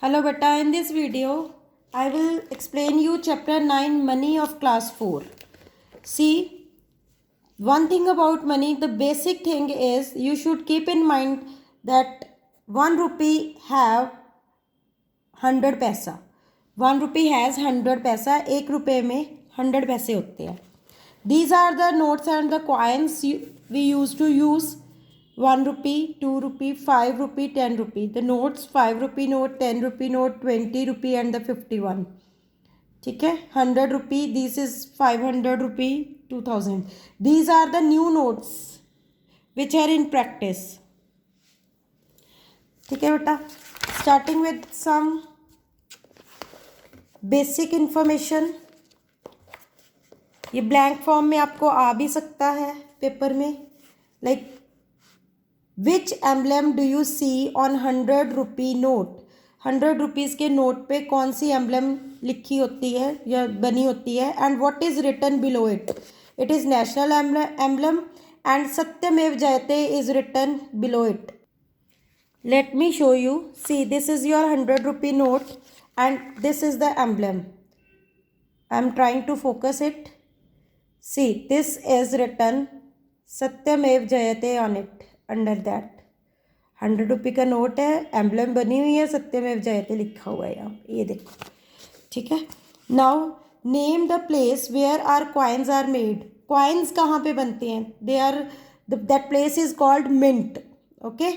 Hello beta, in this video I will explain you chapter 9 money of class 4. See, one thing about money, the basic thing is you should keep in mind that 1 rupee have 100 पैसा. 1 rupee has 100 पैसा. 1 रुपये में 100 पैसे होते हैं. These are the notes and the coins we used to use. 1 rupee, 2 rupee, 5 rupee, 10 rupee. The notes 5 rupee note, 10 rupee note, 20 rupee and the 51. ठीक है. 100 rupee, this is 500 rupee, 2000. These are the new notes which are in practice. ठीक है बेटा. Starting with some basic information. ये blank form में आपको आ भी सकता है पेपर में. Like which emblem do you see on 100 rupee note. 100 rupees के नोट पे कौन सी एम्बलम लिखी होती है या बनी होती है. And what is written below it. It is national emblem and Satyamev Jayate is written below it. Let me show you. See this is your 100 rupee note and this is the emblem. I am trying to focus it. See, this is written सत्यमेव जयते on it. Under that 100 रुपये का note है, emblem बनी हुई है, सत्यमेव जयते लिखा हुआ है यहाँ. ये देखो. ठीक है. Now name the place where are coins are made. Coins कहाँ पे बनते हैं. They are that place is called mint. Okay.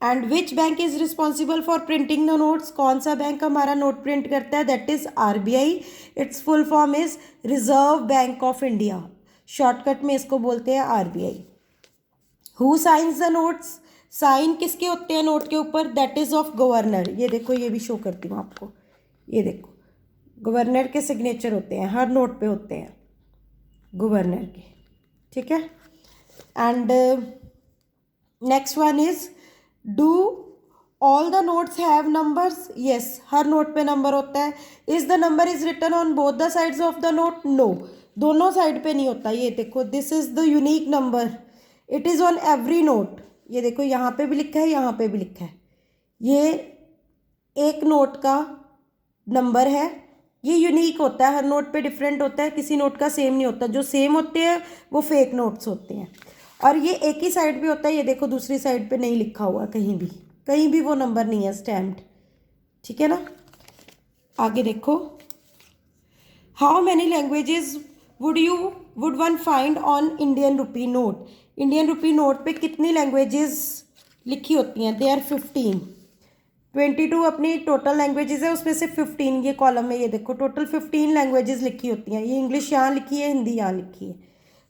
And which bank is responsible for printing the notes. कौन सा बैंक हमारा नोट प्रिंट करता है. That is RBI. Its full form is reserve bank of India. Shortcut में इसको बोलते हैं RBI. Who signs the notes. Sign किसके होते हैं नोट के ऊपर. That is of governor. ये देखो, ये भी शो करती हूँ आपको. ये देखो, गवर्नर के सिग्नेचर होते हैं, हर नोट पे होते हैं गवर्नर के. ठीक है. And next one is do all the notes have numbers. Yes, हर नोट पे नंबर होता है. Is the number is written on both the sides of the note. No, दोनों साइड पे नहीं होता. ये देखो, this is the unique number. It is on every note. ये देखो, यहाँ पे भी लिखा है, यहाँ पे भी लिखा है. ये एक नोट का नंबर है. ये यूनिक होता है, हर नोट पे डिफरेंट होता है. किसी नोट का सेम नहीं होता. जो सेम होते हैं वो फेक नोट्स होते हैं. और ये एक ही साइड पे होता है. ये देखो, दूसरी साइड पे नहीं लिखा हुआ कहीं भी वो नंबर नहीं है स्टैम्प्ड. ठीक है ना. आगे देखो. How many languages would one find on Indian rupee note. Indian rupee note पे कितनी लैंग्वेजेस लिखी होती हैं. They are 15. 22 अपनी टोटल लैंग्वेजेस है, उसमें से 15 ये कॉलम में. ये देखो, टोटल 15 लैंग्वेजेस लिखी होती हैं. ये इंग्लिश यहाँ लिखी है, हिंदी यहाँ लिखी है.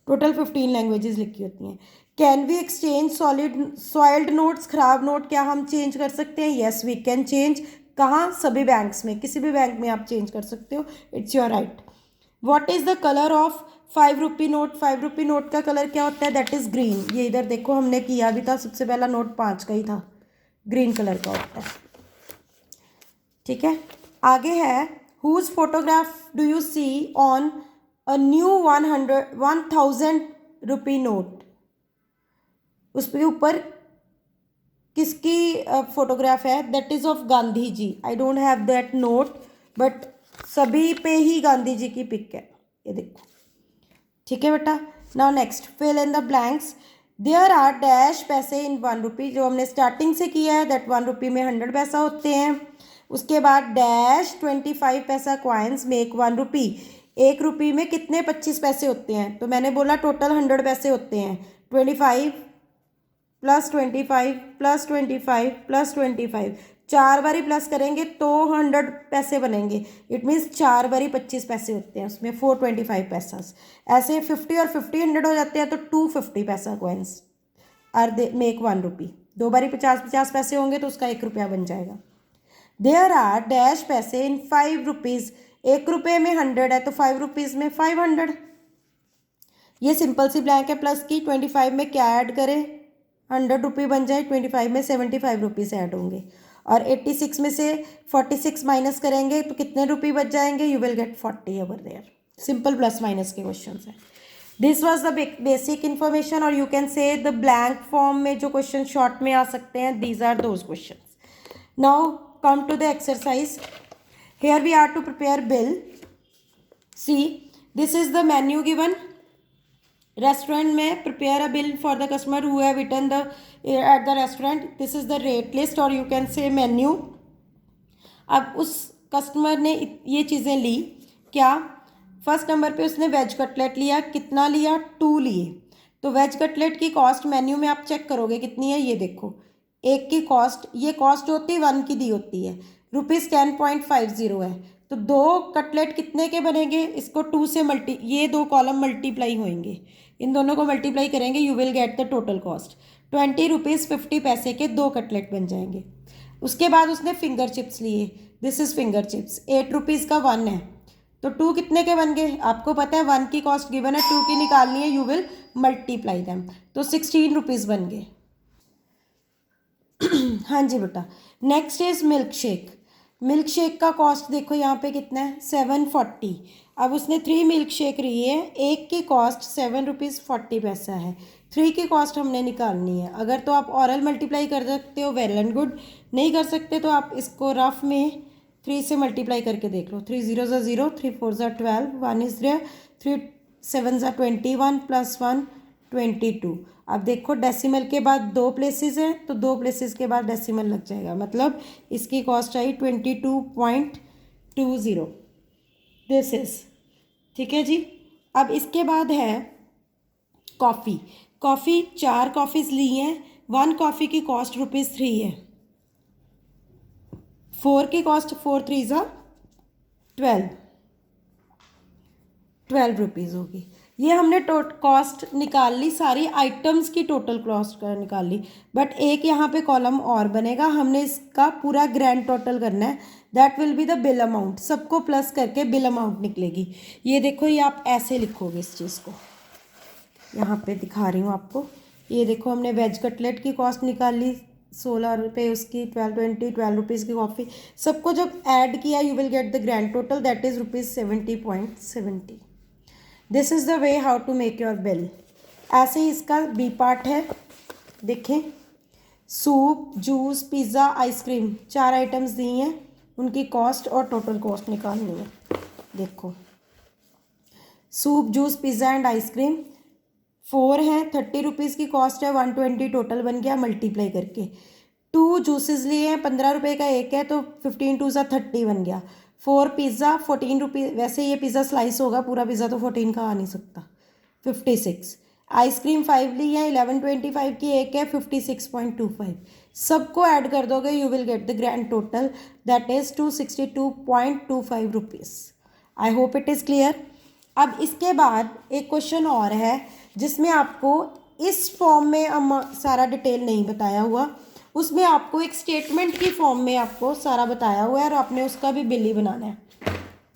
टोटल 15 लैंग्वेजेस लिखी होती हैं. Can we exchange soiled notes. खराब नोट क्या हम चेंज कर सकते हैं. Yes, we can change. कहाँ. सभी बैंक्स में, किसी भी बैंक में आप चेंज कर सकते हो. It's your right. What is the colour of 5 rupee note. 5 rupee note का कलर क्या होता है. That is green. ये इधर देखो, हमने किया भी था. सबसे पहला नोट 5 का ही था. ग्रीन कलर का होता है. ठीक है. आगे है whose photograph do you see on a new 1000 rupee note. उसके ऊपर किसकी फोटोग्राफ है. That is of Gandhi ji. I don't have that note, but सभी पे ही गांधी जी की पिक है. ये देखो. ठीक है बेटा. Now next, fill in the blanks. There are dash paise in 1 रुपी. जो हमने स्टार्टिंग से किया है. दैट 1 रुपी में 100 पैसा होते हैं. उसके बाद डैश 25 पैसा कॉइन्स मेक 1 रुपी. 1 रुपी में कितने 25 पैसे होते हैं. तो मैंने बोला टोटल 100 पैसे होते हैं. 25 प्लस 25 प्लस 25 प्लस 25, 4 बारी प्लस करेंगे तो 100 पैसे बनेंगे. इट मीन्स 4 बारी 25 पैसे होते हैं उसमें. 425 पैसा. ऐसे 50 और 50 100 हो जाते हैं, तो 250 पैसा कॉइन्स आर दे मेक 1 रुपी. 2 बारी 50 पैसे होंगे तो उसका 1 रुपया बन जाएगा. There are dash paise in 5 rupees. 1 रुपये में 100 है, तो 5 रुपीज़ में 500. ये सिंपल सी ब्लैंक है प्लस की. 25 में क्या ऐड करें. 100 रुपये बन जाए. 25 में 75 रुपीज़ ऐड होंगे. और 86 में से 46 माइनस करेंगे तो कितने रुपये बच जाएंगे. You will get 40 over there. Simple plus minus के क्वेश्चन है. This was the basic information. और you can say the blank form में जो क्वेश्चन शॉर्ट में आ सकते हैं, these are those question. Now come to the exercise. Here we are to prepare bill. See, this is the menu given. Restaurant में prepare a bill for the customer who have eaten at the restaurant. This is the rate list or you can say menu. अब उस customer ने ये चीज़ें ली, क्या first number पे उसने veg cutlet लिया, कितना लिया, 2 लिए। तो वेज कटलेट की कॉस्ट मेन्यू में आप चेक करोगे कितनी है, ये देखो एक की कॉस्ट, ये कॉस्ट होती है 1 की दी होती है, ₹10.50 है। तो 2 कटलेट कितने के बनेंगे, इसको 2 से ये 2 कॉलम मल्टीप्लाई होंगे, इन दोनों को मल्टीप्लाई करेंगे, you will get the total cost. ₹20.50 के 2 कटलेट बन जाएंगे। उसके बाद उसने फिंगर चिप्स लिए, दिस इज़ फिंगर चिप्स, ₹8 का 1 है, तो 2 कितने के बन गए, आपको पता है 1 की कॉस्ट गिवन है, 2 की निकालनी है, यू विल मल्टीप्लाई दैम, तो ₹16 बन गए। हाँ जी बेटा। Next is milk shake. Milk shake का कॉस्ट देखो यहाँ पे कितना है, 740। अब उसने 3 मिल्क शेक लिए हैं, एक की कॉस्ट ₹7.40 है, 3 की कॉस्ट हमने निकालनी है। अगर तो आप ऑरल मल्टीप्लाई कर सकते हो, वेल एंड गुड, नहीं कर सकते तो आप इसको रफ में 3 से मल्टीप्लाई करके देख लो। 3 0 0, 3 4 12, 1 इज देयर, 3 7 21 प्लस 1 22। अब देखो डेसिमल के बाद 2 प्लेसेस हैं, तो 2 प्लेसेस के बाद डेसिमल लग जाएगा, मतलब इसकी कॉस्ट आई 22.20, दिस इज, ठीक है जी। अब इसके बाद है कॉफ़ी। कॉफ़ी 4 कॉफ़ीज़ ली हैं, 1 कॉफ़ी की कॉस्ट ₹3 है, 4 की कॉस्ट 4 3 ₹12 होगी। ये हमने कॉस्ट निकाल ली, सारी आइटम्स की टोटल कॉस्ट निकाल ली, बट एक यहाँ पे कॉलम और बनेगा, हमने इसका पूरा ग्रैंड टोटल करना है, that will be the bill amount, सबको प्लस करके बिल अमाउंट निकलेगी। ये देखो, ये आप ऐसे लिखोगे इस चीज़ को, यहाँ पे दिखा रही हूँ आपको, ये देखो हमने वेज कटलेट की कॉस्ट निकाल ली ₹16, उसकी 12 ₹12 की कॉफ़ी, सबको जब ऐड किया you will get the grand total, that is ₹70.70। This is the way how to make your bill. ऐसे ही इसका बी पार्ट है, देखें, soup, juice, pizza, ice cream, 4 items दी हैं, उनकी कॉस्ट और टोटल कॉस्ट निकालनी है। देखो soup, juice, pizza and ice cream 4 हैं, ₹30 की कॉस्ट है, 120 टोटल बन गया मल्टीप्लाई करके। 2 जूसेस लिए हैं, ₹15 का एक है, तो 15 2 30 बन गया। 4 पिज़्ज़ा ₹14, वैसे ये पिज़्ज़ा स्लाइस होगा, पूरा पिज़्ज़ा तो 14 का आ नहीं सकता, 56। आइसक्रीम 5 ली है, 1125 की एक है, 56.25। सबको ऐड कर दोगे you will get the grand total, that is ₹262.25। I hope it is clear. अब इसके बाद एक क्वेश्चन और है जिसमें आपको इस फॉर्म में सारा डिटेल नहीं बताया हुआ, उसमें आपको एक स्टेटमेंट की फॉर्म में आपको सारा बताया हुआ है और आपने उसका भी बिल ही बनाना है।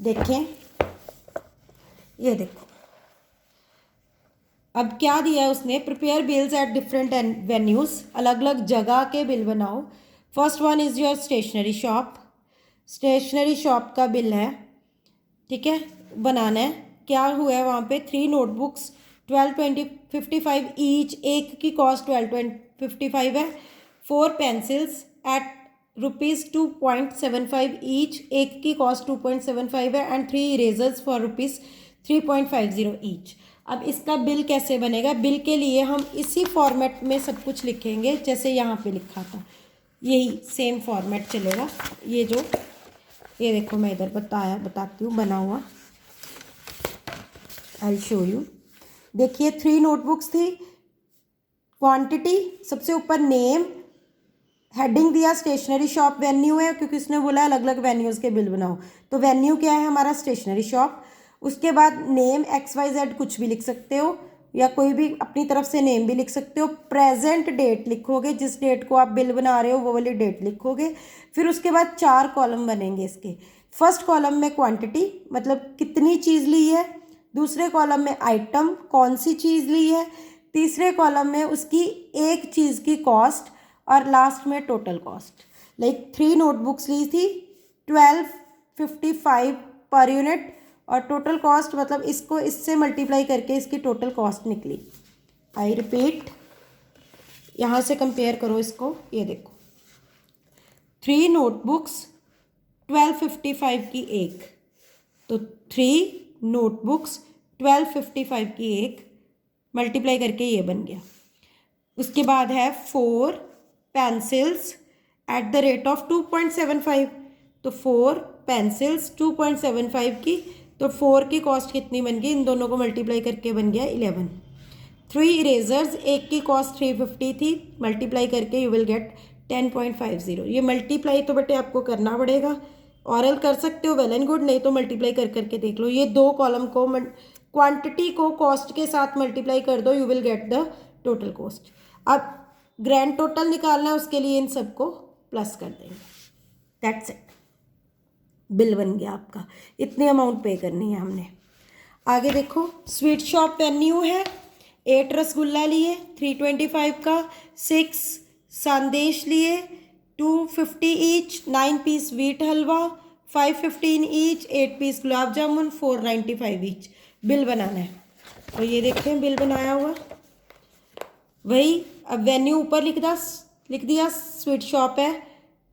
देखें, ये देखो, अब क्या दिया है उसने, prepare bills at different venues, अलग अलग जगह के बिल बनाओ। First one is your stationery shop, stationery shop का बिल है, ठीक है, बनाना है। क्या हुआ है वहाँ पे, 3 नोटबुक्स 12.55 ईच, एक की कॉस्ट 12.55 है। 4 पेंसिल्स एट ₹2.75 ईच, एक की कॉस्ट 2.75 है, एंड 3 इरेजर्स फॉर ₹3.50 ईच। अब इसका बिल कैसे बनेगा, बिल के लिए हम इसी फॉर्मेट में सब कुछ लिखेंगे जैसे यहाँ पे लिखा था, यही सेम फॉर्मेट चलेगा। ये देखो मैं इधर बताती हूँ बना हुआ, आई शो यू। देखिए 3 नोटबुक्स थी, क्वांटिटी सबसे ऊपर, नेम, हेडिंग दिया स्टेशनरी शॉप, वेन्यू है क्योंकि उसने बोला अलग अलग वेन्यूज़ के बिल बनाओ, तो वेन्यू क्या है हमारा, स्टेशनरी शॉप। उसके बाद नेम XYZ कुछ भी लिख सकते हो, या कोई भी अपनी तरफ से नेम भी लिख सकते हो। प्रेजेंट डेट लिखोगे, जिस डेट को आप बिल बना रहे हो वो वाली डेट लिखोगे। फिर उसके बाद 4 कॉलम बनेंगे इसके। फर्स्ट कॉलम में क्वांटिटी, मतलब कितनी चीज़ ली है, दूसरे कॉलम में आइटम, कौन सी चीज़ ली है, तीसरे कॉलम में उसकी एक चीज़ की कॉस्ट, और लास्ट में टोटल कॉस्ट। लाइक 3 नोटबुक्स ली थी, 1255 पर यूनिट, और टोटल कॉस्ट मतलब इसको इससे मल्टीप्लाई करके इसकी टोटल कॉस्ट निकली। आई रिपीट, यहाँ से कंपेयर करो इसको, ये देखो 3 नोटबुक्स 1255 की एक, तो 3 नोटबुक्स 1255 की एक मल्टीप्लाई करके ये बन गया। उसके बाद है 4 pencils at the rate of 2.75, तो 4 पेंसिल्स 2.75 की, तो 4 की कॉस्ट कितनी बन गई, इन दोनों को मल्टीप्लाई करके बन गया 11। 3 इरेजर्स, एक की कॉस्ट 350 थी, मल्टीप्लाई करके यू विल गेट 10.50। ये मल्टीप्लाई तो बेटे आपको करना पड़ेगा, ऑरल कर सकते हो वेल एंड गुड, नहीं तो मल्टीप्लाई कर करके देख लो। ये दो कॉलम को क्वांटिटी को कॉस्ट के साथ मल्टीप्लाई कर दो, you will get the total cost. अब ग्रैंड टोटल निकालना है, उसके लिए इन सबको प्लस कर देंगे, दैट्स इट। बिल बन गया आपका, इतनी अमाउंट पे करनी है हमने। आगे देखो, स्वीट शॉप वेन्यू है, 8 रसगुल्ला लिए 325 का, 6 संदेश लिए 250 ईच, 9 पीस व्हीट हलवा 515 each, 8 piece gulab jamun 495 each. Bill बनाना है, तो ये देखें बिल बनाया हुआ वही। अब वेन्यू ऊपर लिख दिया स्वीट शॉप है,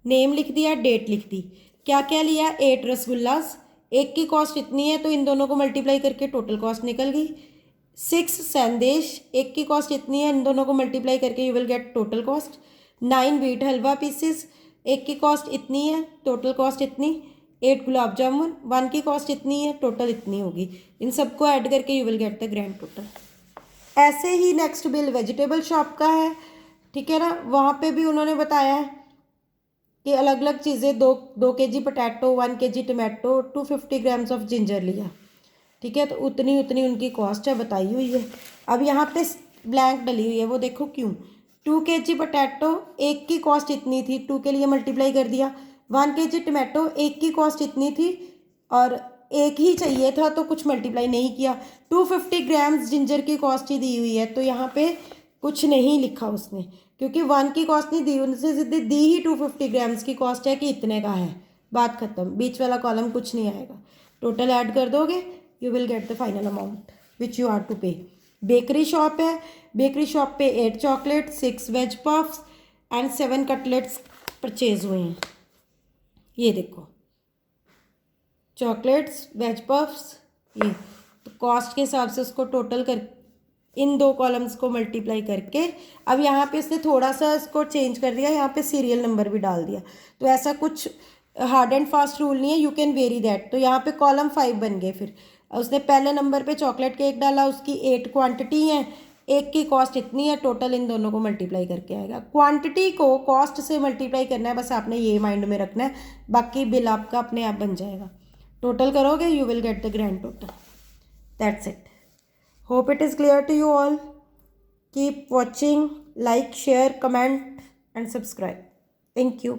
नेम लिख दिया, डेट लिख दी। क्या क्या लिया, 8 रसगुल्लास, एक की कॉस्ट इतनी है, तो इन दोनों को मल्टीप्लाई करके टोटल कॉस्ट निकल गई। 6 संदेश, एक की कॉस्ट इतनी है, इन दोनों को मल्टीप्लाई करके you will get total cost. 9 wheat halwa pieces, एक की कॉस्ट इतनी है, टोटल कॉस्ट इतनी। 8 गुलाब जामुन, 1 की कॉस्ट इतनी है, टोटल इतनी होगी। इन सबको ऐड करके you will get the grand total. ऐसे ही नेक्स्ट बिल वेजिटेबल शॉप का है, ठीक है ना, वहाँ पे भी उन्होंने बताया है कि अलग अलग चीज़ें, 2 kg potato, 1 kg tomato, 250 grams of ginger लिया, ठीक है, तो उतनी उनकी कॉस्ट है बताई हुई है। अब यहाँ पे ब्लैंक डली हुई है, वो देखो क्यों। 2 kg पोटैटो, एक की कॉस्ट इतनी थी, 2 के लिए मल्टीप्लाई कर दिया। 1 kg टमाटो, एक की कॉस्ट इतनी थी और एक ही चाहिए था, तो कुछ मल्टीप्लाई नहीं किया। 250 ग्राम्स जिंजर की कॉस्ट ही दी हुई है, तो यहाँ पे कुछ नहीं लिखा उसने, क्योंकि 1 की कॉस्ट नहीं दी, उनसे सीधे दी ही 250 ग्राम्स की कॉस्ट है कि इतने का है, बात खत्म। बीच वाला कॉलम कुछ नहीं आएगा, टोटल ऐड कर दोगे, you will get the final amount which you are to pay. Bakery shop है, बेकरी शॉप पे 8 chocolate, 6 veg puffs and 7 cutlets purchase हुए हैं। ये देखो चॉकलेट्स, वेज पफ्स, ये तो कॉस्ट के हिसाब से उसको टोटल कर, इन 2 कॉलम्स को मल्टीप्लाई करके, अब यहाँ पे इसने थोड़ा सा इसको चेंज कर दिया, यहाँ पे सीरियल नंबर भी डाल दिया, तो ऐसा कुछ हार्ड एंड फास्ट रूल नहीं है, यू कैन वेरी दैट। तो यहाँ पे कॉलम 5 बन गए। फिर उसने पहले नंबर पे चॉकलेट केक डाला, उसकी 8 क्वांटिटी है, एक की कॉस्ट इतनी है, टोटल इन दोनों को मल्टीप्लाई करके आएगा। क्वांटिटी को कॉस्ट से मल्टीप्लाई करना है, बस आपने ये माइंड में रखना है, बाकी बिल आपका अपने आप बन जाएगा। टोटल करोगे, you will get the grand total. That's it. Hope it is clear to you all. Keep watching, like, share, comment and subscribe. Thank you.